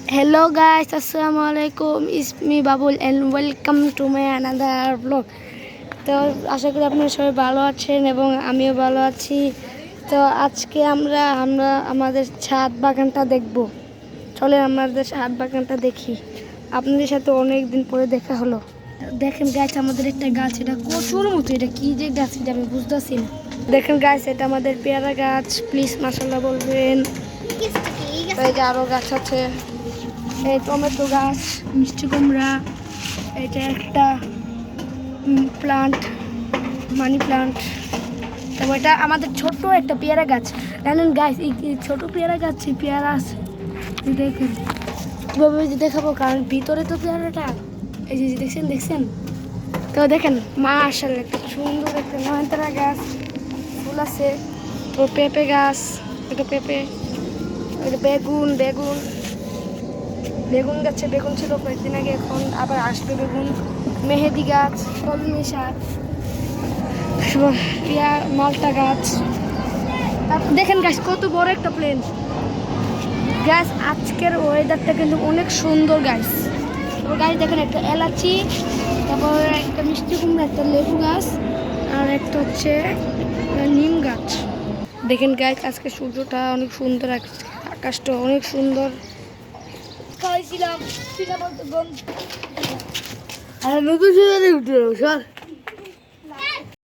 Hello guys, Assalamualaikum. It's me Babul and welcome to my another vlog. তো আশা করি আপনারা সবাই ভালো আছেন এবং আমিও ভালো আছি। তো আজকে আমরা আমাদের ছাদ বাগানটা দেখব। চলেন আমাদের ছাদ বাগানটা দেখি। আপনাদের সাথে অনেক দিন পরে দেখা হলো। দেখেন গাছ, আমাদের একটা গাছ, এটা কচুর মতো, এটা কি যে গাছ এটা আমি বুঝতেছি না। দেখেন গাছ, এটা আমাদের পেয়ারা গাছ, প্লিজ মাশাআল্লাহ বলবেন। এই যে আরও গাছ আছে, এই টমেটো গাছ, মিষ্টি কুমড়া, এটা একটা প্লান্ট, মানি প্লান্ট। তারপর এটা আমাদের ছোট্ট একটা পেয়ারা গাছ। জানেন গাছ, এই ছোটো পেয়ারা গাছ, পেয়ারা আছে দেখেন কীভাবে দেখাবো, কারণ ভিতরে তো পেয়ারাটা এই যে দেখছেন। তো দেখেন মাশাআল্লাহ একটা সুন্দর একটা নয়নতারা গাছ, ফুল আছে। তো পেঁপে গাছ, এটা পেঁপে, এটা বেগুন গাছে বেগুন ছিল কয়েকদিন আগে, এখন আবার আসবে বেগুন। মেহেদি গাছ, কলমি শাক, মালটা গাছ। তারপর দেখেন গাছ কত বড় একটা প্লেন গাছ। আজকের ওয়েদারটা কিন্তু অনেক সুন্দর গাছ। তারপর গাছ দেখেন একটা এলাচি, তারপর একটা মিষ্টি কুমড়া, একটা লেবু গাছ, আর একটা হচ্ছে নিম গাছ। দেখেন গাছ আজকে সূর্যটা অনেক সুন্দর, আকাশটা অনেক সুন্দর। খাইছিলাম সেটা বলতে আর নতুন